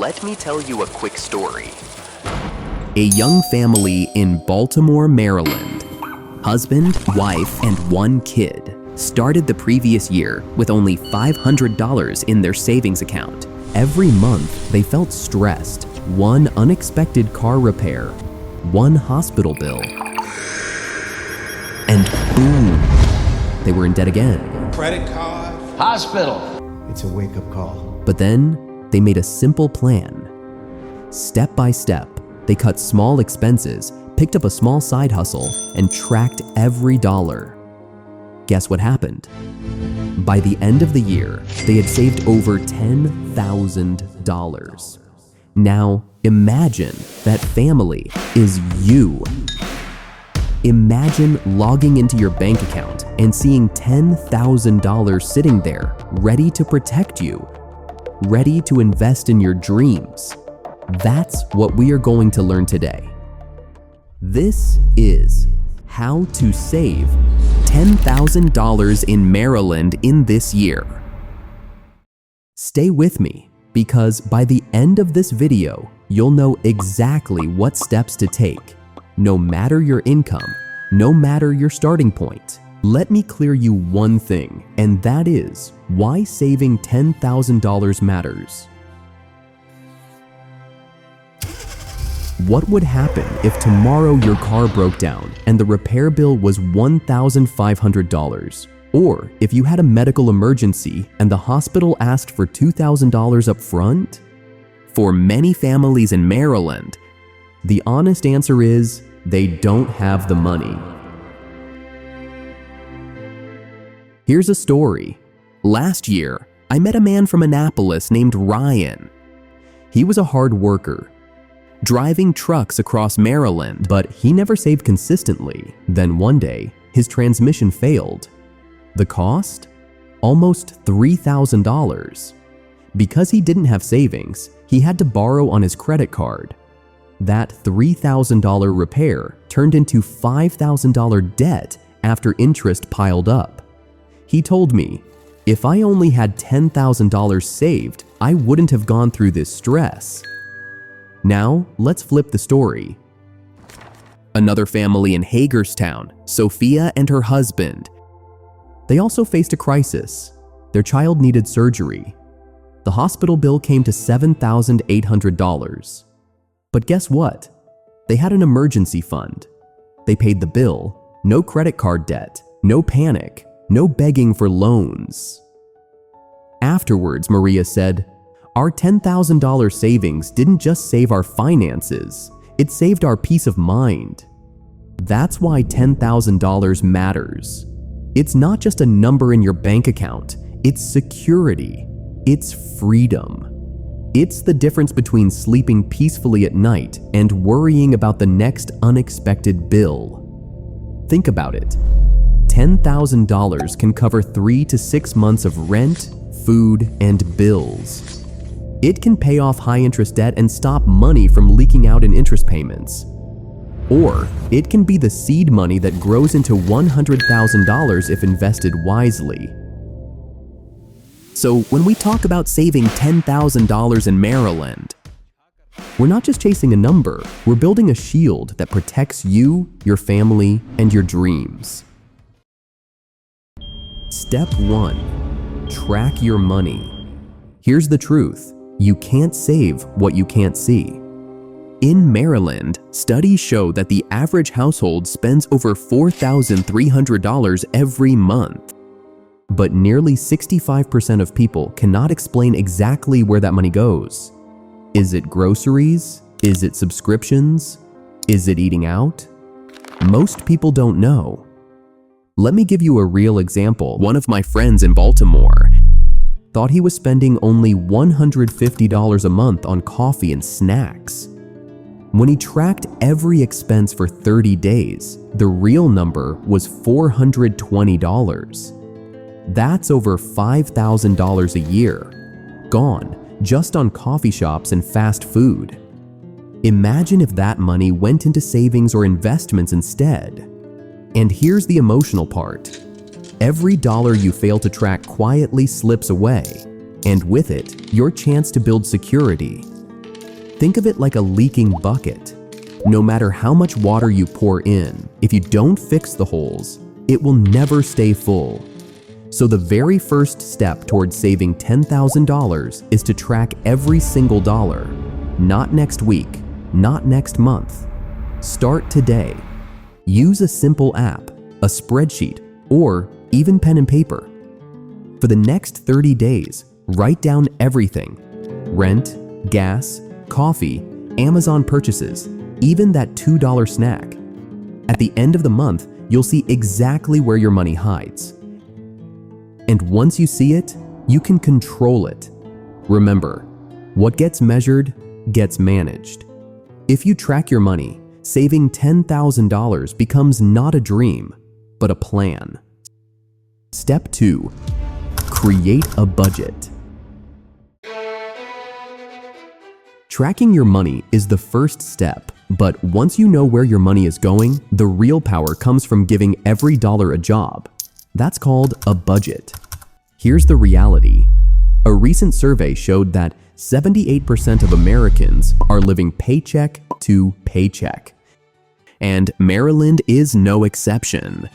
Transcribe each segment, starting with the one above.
let me tell you a quick story. A young family in Baltimore, Maryland. Husband, wife, and one kid started the previous year with only $500 in their savings account. Every month, they felt stressed. One unexpected car repair, one hospital bill, and boom, they were in debt again. Credit card. Hospital. It's a wake-up call. But then, they made a simple plan. Step by step, they cut small expenses, picked up a small side hustle, and tracked every dollar. Guess what happened? By the end of the year, they had saved over $10,000. Now, imagine that family is you. Imagine logging into your bank account and seeing $10,000 sitting there, ready to protect you, ready to invest in your dreams. That's what we are going to learn today. This is how to save $10,000 in Maryland in this year. Stay with me, because by the end of this video, you'll know exactly what steps to take, no matter your income, no matter your starting point. Let me clear you one thing, and that is why saving $10,000 matters. What would happen if tomorrow your car broke down and the repair bill was $1,500? Or if you had a medical emergency and the hospital asked for $2,000 up front? For many families in Maryland, the honest answer is they don't have the money. Here's a story. Last year, I met a man from Annapolis named Ryan. He was a hard worker, driving trucks across Maryland, but he never saved consistently. Then one day, his transmission failed. The cost? Almost $3,000. Because he didn't have savings, he had to borrow on his credit card. That $3,000 repair turned into $5,000 debt after interest piled up. He told me, if I only had $10,000 saved, I wouldn't have gone through this stress. Now, let's flip the story. Another family in Hagerstown, Sophia and her husband. They also faced a crisis. Their child needed surgery. The hospital bill came to $7,800. But guess what? They had an emergency fund. They paid the bill, no credit card debt, no panic, no begging for loans. Afterwards, Maria said, our $10,000 savings didn't just save our finances, it saved our peace of mind. That's why $10,000 matters. It's not just a number in your bank account, it's security, it's freedom. It's the difference between sleeping peacefully at night and worrying about the next unexpected bill. Think about it. $10,000 can cover 3 to 6 months of rent, food, and bills. It can pay off high-interest debt and stop money from leaking out in interest payments. Or it can be the seed money that grows into $100,000 if invested wisely. So when we talk about saving $10,000 in Maryland, we're not just chasing a number, we're building a shield that protects you, your family, and your dreams. Step 1. Track your money. Here's the truth. You can't save what you can't see. In Maryland, studies show that the average household spends over $4,300 every month. But nearly 65% of people cannot explain exactly where that money goes. Is it groceries? Is it subscriptions? Is it eating out? Most people don't know. Let me give you a real example. One of my friends in Baltimore thought he was spending only $150 a month on coffee and snacks. When he tracked every expense for 30 days, the real number was $420. That's over $5,000 a year, gone just on coffee shops and fast food. Imagine if that money went into savings or investments instead. And here's the emotional part. Every dollar you fail to track quietly slips away, and with it, your chance to build security, Think of it like a leaking bucket. No matter how much water you pour in, if you don't fix the holes, it will never stay full. So the very first step towards saving $10,000 is to track every single dollar. Not next week, not next month. Start today. Use a simple app, a spreadsheet, or even pen and paper. For the next 30 days, write down everything: rent, gas, coffee, Amazon purchases, even that $2 snack. At the end of the month, you'll see exactly where your money hides. And once you see it, you can control it. Remember, what gets measured gets managed. If you track your money, saving $10,000 becomes not a dream, but a plan. Step 2. Create a budget. Tracking your money is the first step, but once you know where your money is going, the real power comes from giving every dollar a job. That's called a budget. Here's the reality. A recent survey showed that 78% of Americans are living paycheck to paycheck. And Maryland is no exception.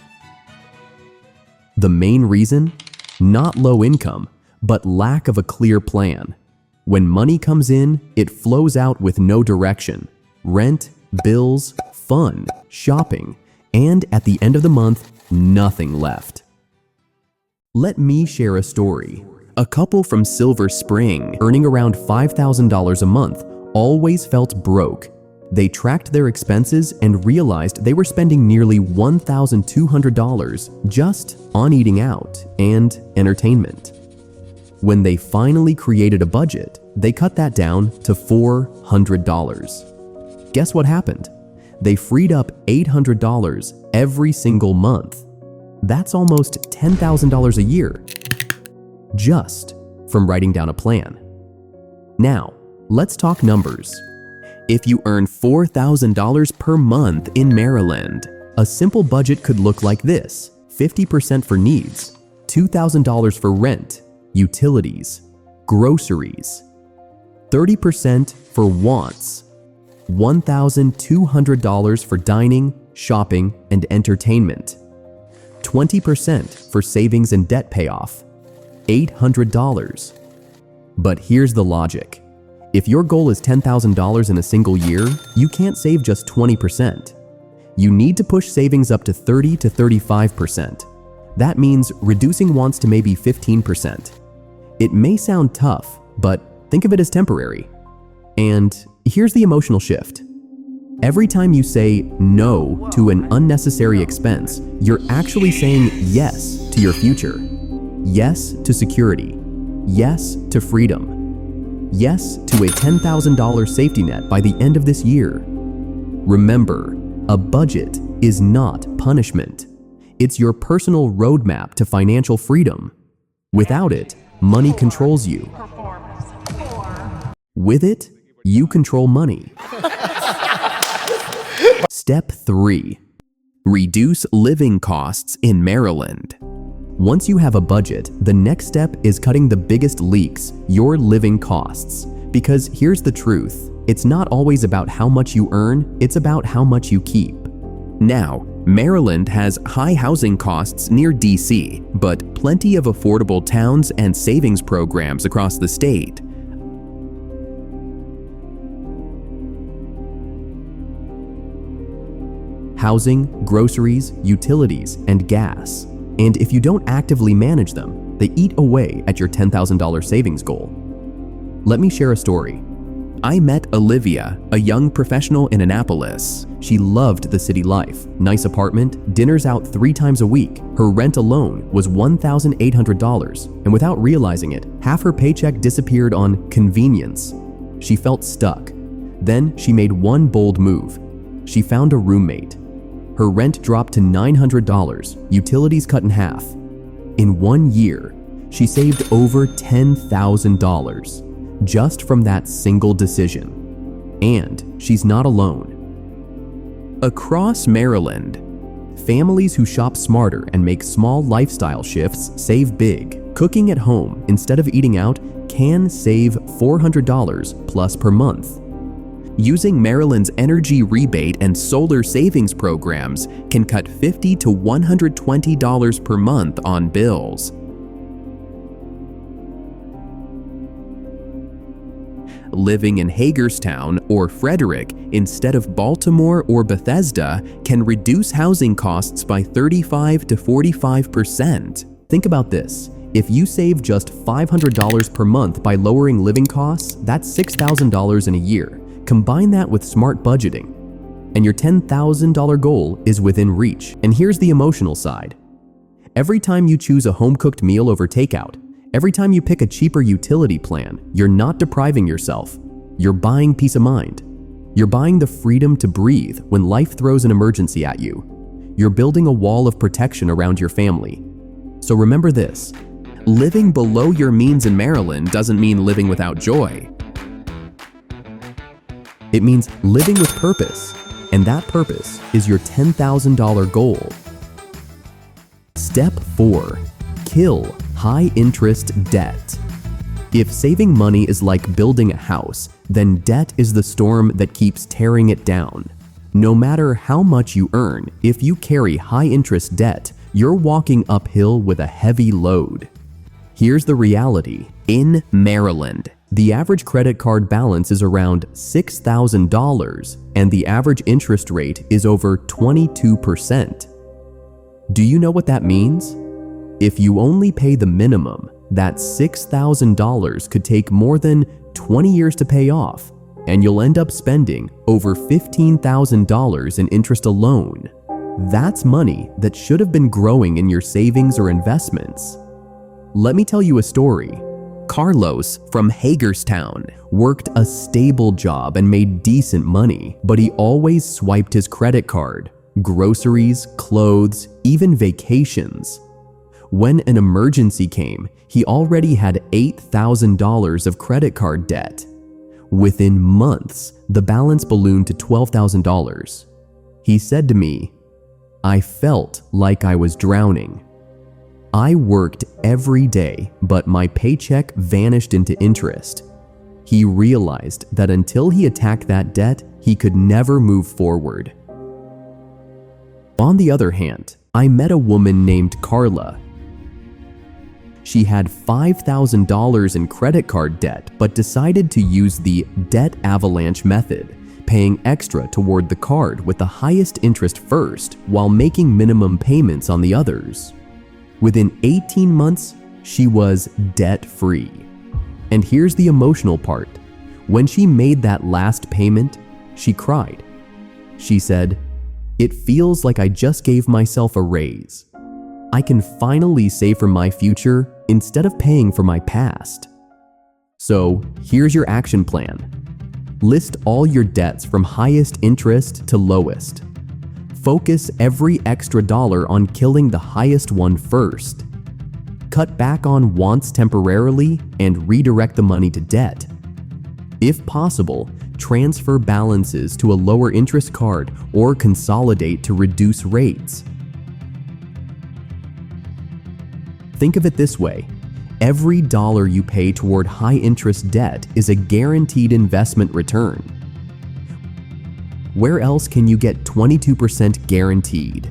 The main reason? Not low income, but lack of a clear plan. When money comes in, it flows out with no direction. Rent, bills, fun, shopping, and at the end of the month, nothing left. Let me share a story. A couple from Silver Spring, earning around $5,000 a month, always felt broke. They tracked their expenses and realized they were spending nearly $1,200 just on eating out and entertainment. When they finally created a budget, they cut that down to $400. Guess what happened? They freed up $800 every single month. That's almost $10,000 a year, just from writing down a plan. Now, let's talk numbers. If you earn $4,000 per month in Maryland, a simple budget could look like this: 50% for needs, $2,000 for rent, utilities, groceries, 30% for wants, $1,200 for dining, shopping, and entertainment, 20% for savings and debt payoff, $800. But here's the logic. If your goal is $10,000 in a single year, you can't save just 20%. You need to push savings up to 30 to 35%. That means reducing wants to maybe 15%. It may sound tough, but think of it as temporary. And here's the emotional shift. Every time you say no to an unnecessary expense, you're actually saying yes to your future. Yes to security. Yes to freedom. Yes to a $10,000 safety net by the end of this year. Remember, a budget is not punishment. It's your personal roadmap to financial freedom. Without it, money controls you. With it, you control money. Step 3. Reduce living costs in Maryland. Once you have a budget, the next step is cutting the biggest leaks, your living costs. Because here's the truth, it's not always about how much you earn, it's about how much you keep. Now, Maryland has high housing costs near DC, but plenty of affordable towns and savings programs across the state. Housing, groceries, utilities, and gas. And if you don't actively manage them, they eat away at your $10,000 savings goal. Let me share a story. I met Olivia, a young professional in Annapolis. She loved the city life. Nice apartment, dinners out 3 times a week. Her rent alone was $1,800, and without realizing it, half her paycheck disappeared on convenience. She felt stuck. Then she made one bold move. She found a roommate. Her rent dropped to $900, utilities cut in half. In 1 year, she saved over $10,000 just from that single decision. And she's not alone. Across Maryland, families who shop smarter and make small lifestyle shifts save big. Cooking at home instead of eating out can save $400 plus per month. Using Maryland's energy rebate and solar savings programs can cut $50 to $120 per month on bills. Living in Hagerstown or Frederick instead of Baltimore or Bethesda can reduce housing costs by 35 to 45%. Think about this. If you save just $500 per month by lowering living costs, that's $6,000 in a year. Combine that with smart budgeting, and your $10,000 goal is within reach. And here's the emotional side. Every time you choose a home-cooked meal over takeout, every time you pick a cheaper utility plan, you're not depriving yourself. You're buying peace of mind. You're buying the freedom to breathe when life throws an emergency at you. You're building a wall of protection around your family. So remember this, living below your means in Maryland doesn't mean living without joy. It means living with purpose, and that purpose is your $10,000 goal. Step 4. Kill high-interest debt. If saving money is like building a house, then debt is the storm that keeps tearing it down. No matter how much you earn, if you carry high-interest debt, you're walking uphill with a heavy load. Here's the reality. In Maryland, the average credit card balance is around $6,000, and the average interest rate is over 22%. Do you know what that means? If you only pay the minimum, that $6,000 could take more than 20 years to pay off, and you'll end up spending over $15,000 in interest alone. That's money that should have been growing in your savings or investments. Let me tell you a story. Carlos from Hagerstown worked a stable job and made decent money, but he always swiped his credit card. Groceries, clothes, even vacations. When an emergency came, he already had $8,000 of credit card debt. Within months, the balance ballooned to $12,000. He said to me, "I felt like I was drowning. I worked every day, but my paycheck vanished into interest." He realized that until he attacked that debt, he could never move forward. On the other hand, I met a woman named Carla. She had $5,000 in credit card debt, but decided to use the debt avalanche method, paying extra toward the card with the highest interest first, while making minimum payments on the others. Within 18 months, she was debt-free. And here's the emotional part. When she made that last payment, she cried. She said, "It feels like I just gave myself a raise. I can finally save for my future instead of paying for my past." So here's your action plan. List all your debts from highest interest to lowest. Focus every extra dollar on killing the highest one first. Cut back on wants temporarily and redirect the money to debt. If possible, transfer balances to a lower interest card or consolidate to reduce rates. Think of it this way. Every dollar you pay toward high-interest debt is a guaranteed investment return. Where else can you get 22% guaranteed?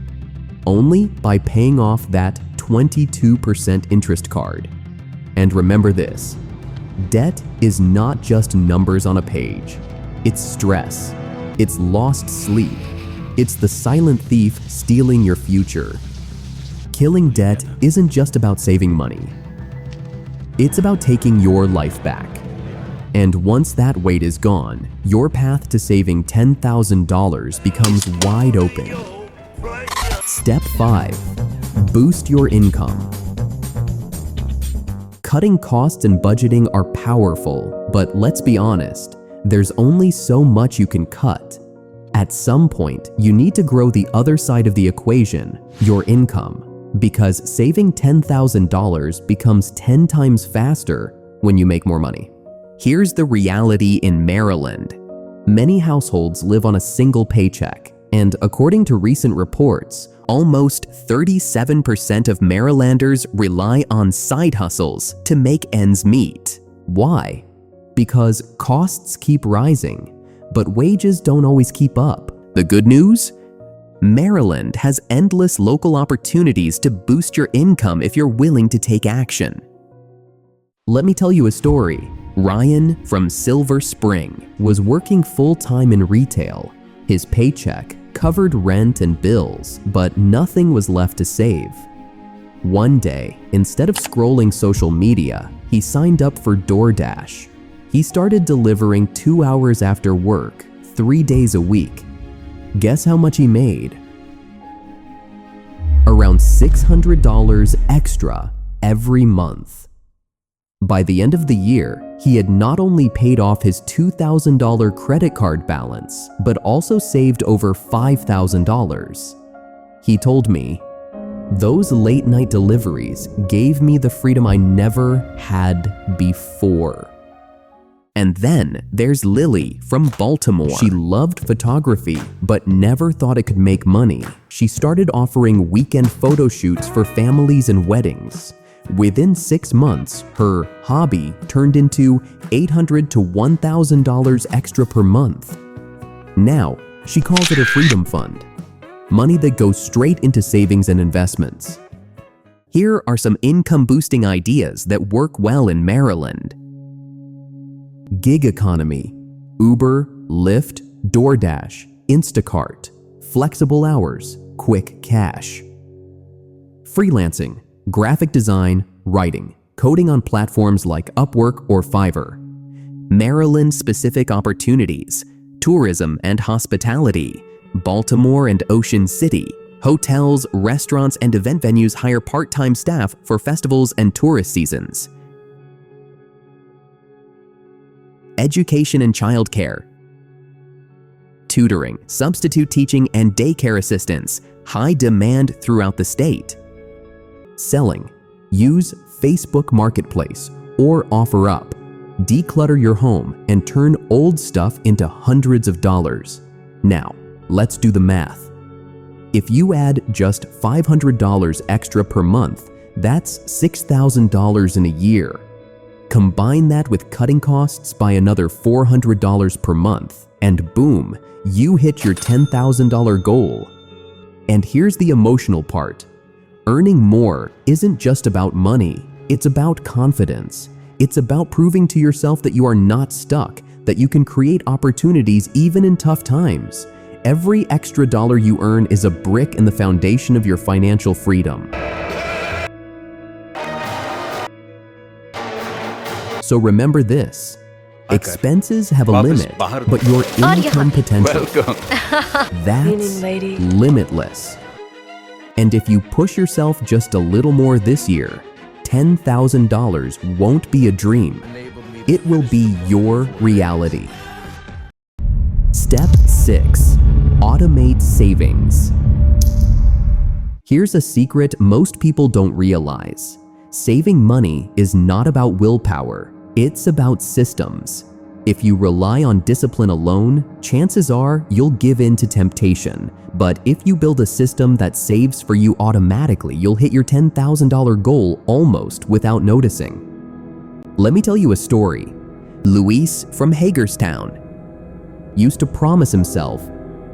Only by paying off that 22% interest card. And remember this, debt is not just numbers on a page. It's stress. It's lost sleep. It's the silent thief stealing your future. Killing debt isn't just about saving money. It's about taking your life back. And once that weight is gone, your path to saving $10,000 becomes wide open. Step 5. Boost your income. Cutting costs and budgeting are powerful, but let's be honest, there's only so much you can cut. At some point, you need to grow the other side of the equation, your income, because saving $10,000 becomes 10 times faster when you make more money. Here's the reality in Maryland. Many households live on a single paycheck, and according to recent reports, almost 37% of Marylanders rely on side hustles to make ends meet. Why? Because costs keep rising. But wages don't always keep up. The good news? Maryland has endless local opportunities to boost your income if you're willing to take action. Let me tell you a story. Ryan from Silver Spring was working full-time in retail. His paycheck covered rent and bills, but nothing was left to save. One day, instead of scrolling social media, he signed up for DoorDash. He started delivering 2 hours after work, 3 days a week. Guess how much he made? Around $600 extra every month. By the end of the year, he had not only paid off his $2,000 credit card balance, but also saved over $5,000. He told me, "Those late-night deliveries gave me the freedom I never had before." And then there's Lily from Baltimore. She loved photography, but never thought it could make money. She started offering weekend photo shoots for families and weddings. Within 6 months, her hobby turned into $800 to $1,000 extra per month. Now, she calls it a freedom fund, money that goes straight into savings and investments. Here are some income-boosting ideas that work well in Maryland. Gig economy: Uber, Lyft, DoorDash, Instacart, flexible hours, quick cash. Freelancing: graphic design, writing, coding on platforms like Upwork or Fiverr. Maryland-specific opportunities: tourism and hospitality. Baltimore and Ocean City. Hotels, restaurants, and event venues hire part-time staff for festivals and tourist seasons. Education and childcare. Tutoring, substitute teaching, and daycare assistance. High demand throughout the state. Selling. Use Facebook Marketplace or OfferUp. Declutter your home and turn old stuff into hundreds of dollars. Now, let's do the math. If you add just $500 extra per month, that's $6,000 in a year. Combine that with cutting costs by another $400 per month, and boom, you hit your $10,000 goal. And here's the emotional part. Earning more isn't just about money, it's about confidence. It's about proving to yourself that you are not stuck, that you can create opportunities even in tough times. Every extra dollar you earn is a brick in the foundation of your financial freedom. So remember this, expenses have a limit, but your income potential, that's limitless. And if you push yourself just a little more this year, $10,000 won't be a dream. It will be your reality. Step 6. Automate savings. Here's a secret most people don't realize. Saving money is not about willpower, it's about systems. If you rely on discipline alone, chances are you'll give in to temptation. But if you build a system that saves for you automatically, you'll hit your $10,000 goal almost without noticing. Let me tell you a story. Luis from Hagerstown used to promise himself,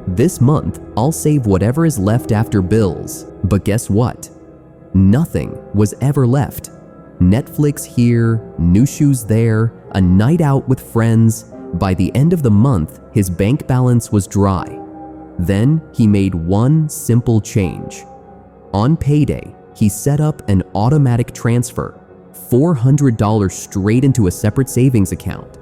"This month, I'll save whatever is left after bills." But guess what? Nothing was ever left. Netflix here, new shoes there, a night out with friends. By the end of the month, his bank balance was dry. Then he made one simple change. On payday, he set up an automatic transfer, $400 straight into a separate savings account.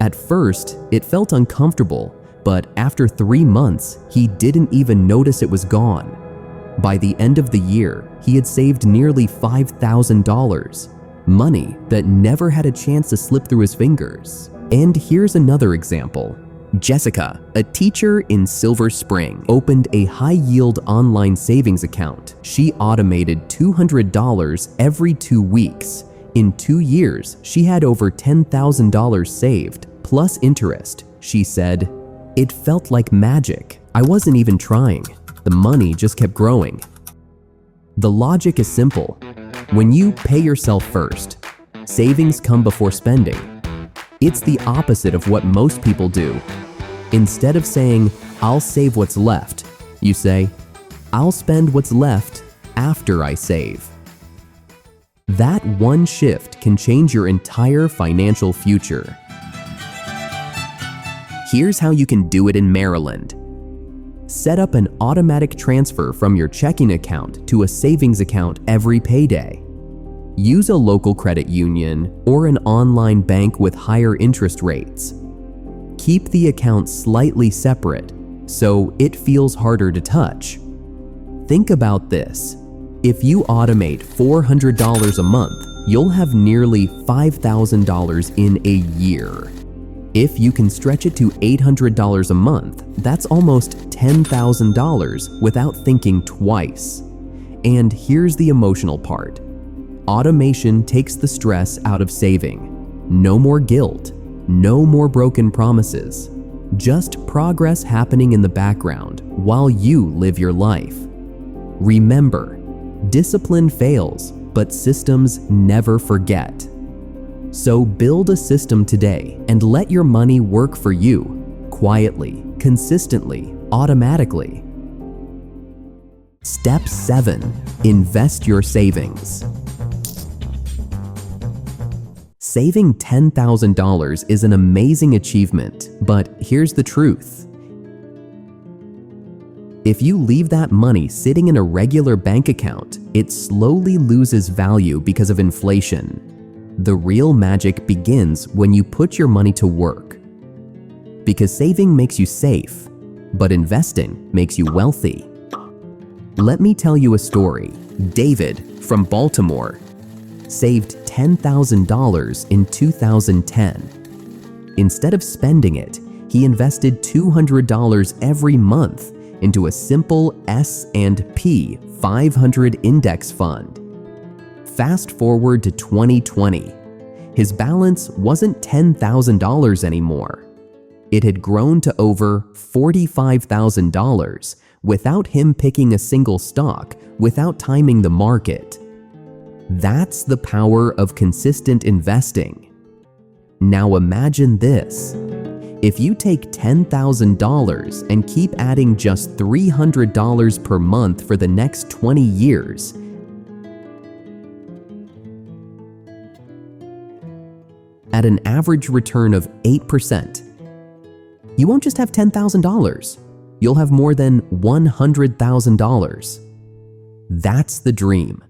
At first, it felt uncomfortable, but after 3 months, he didn't even notice it was gone. By the end of the year, he had saved nearly $5,000, money that never had a chance to slip through his fingers. And here's another example. Jessica, a teacher in Silver Spring, opened a high-yield online savings account. She automated $200 every 2 weeks. In 2 years, she had over $10,000 saved, plus interest. She said, "It felt like magic. I wasn't even trying. The money just kept growing." The logic is simple. When you pay yourself first, savings come before spending. It's the opposite of what most people do. Instead of saying, "I'll save what's left," you say, "I'll spend what's left after I save." That one shift can change your entire financial future. Here's how you can do it in Maryland. Set up an automatic transfer from your checking account to a savings account every payday. Use a local credit union or an online bank with higher interest rates. Keep the account slightly separate so it feels harder to touch. Think about this. If you automate $400 a month, you'll have nearly $5,000 in a year. If you can stretch it to $800 a month, that's almost $10,000 without thinking twice. And here's the emotional part. Automation takes the stress out of saving. No more guilt, no more broken promises. Just progress happening in the background while you live your life. Remember, discipline fails, but systems never forget. So build a system today and let your money work for you, quietly, consistently, automatically. Step 7. Invest your savings. Saving $10,000 is an amazing achievement, but here's the truth. If you leave that money sitting in a regular bank account, it slowly loses value because of inflation. The real magic begins when you put your money to work. Because saving makes you safe, but investing makes you wealthy. Let me tell you a story. David from Baltimore saved $10,000 in 2010. Instead of spending it, he invested $200 every month into a simple S&P 500 index fund. Fast forward to 2020. His balance wasn't $10,000 anymore. It had grown to over $45,000 without him picking a single stock, without timing the market. That's the power of consistent investing. Now imagine this. If you take $10,000 and keep adding just $300 per month for the next 20 years, at an average return of 8%, you won't just have $10,000, you'll have more than $100,000. That's the dream.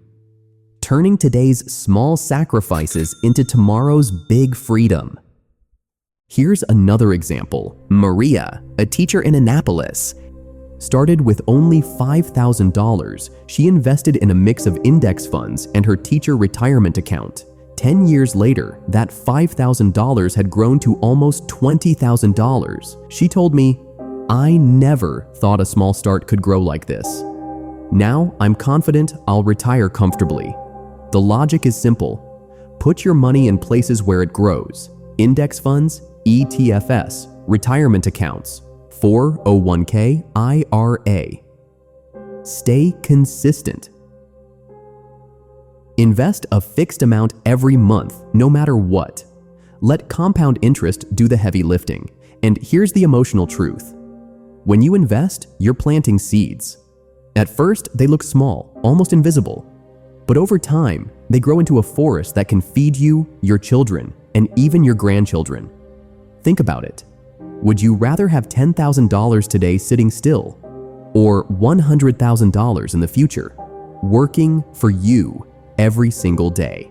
Turning today's small sacrifices into tomorrow's big freedom. Here's another example. Maria, a teacher in Annapolis, started with only $5,000. She invested in a mix of index funds and her teacher retirement account. 10 years later, that $5,000 had grown to almost $20,000. She told me, "I never thought a small start could grow like this. Now I'm confident I'll retire comfortably." The logic is simple. Put your money in places where it grows. Index funds, ETFs, retirement accounts, 401k, IRA. Stay consistent. Invest a fixed amount every month, no matter what. Let compound interest do the heavy lifting. And here's the emotional truth. When you invest, you're planting seeds. At first, they look small, almost invisible. But over time, they grow into a forest that can feed you, your children, and even your grandchildren. Think about it. Would you rather have $10,000 today sitting still, or $100,000 in the future, working for you every single day?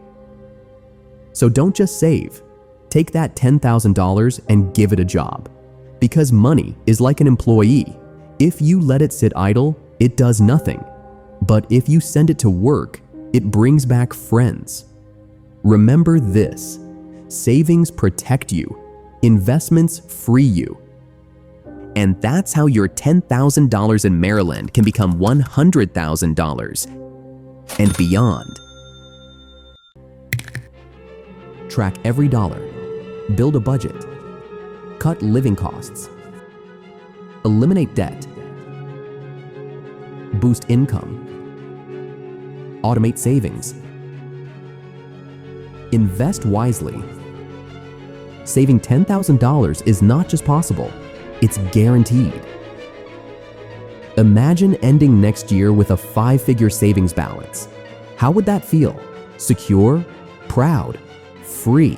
So don't just save. Take that $10,000 and give it a job. Because money is like an employee. If you let it sit idle, it does nothing. But if you send it to work, it brings back friends. Remember this: savings protect you, investments free you. And that's how your $10,000 in Maryland can become $100,000 and beyond. Track every dollar, build a budget, cut living costs, eliminate debt, boost income, automate savings, invest wisely. Saving $10,000 is not just possible, It's guaranteed. Imagine ending next year with a 5-figure savings balance. How would that feel? Secure, proud, free.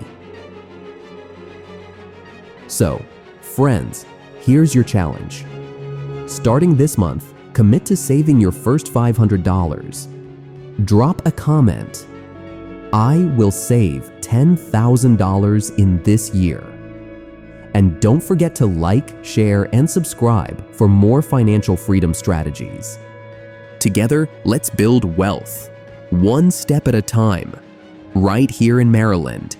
So, friends, here's your challenge. Starting this month, commit to saving your first $500. Drop a comment. I will save $10,000 in this year. And don't forget to like, share, and subscribe for more financial freedom strategies. Together, let's build wealth, one step at a time, right here in Maryland.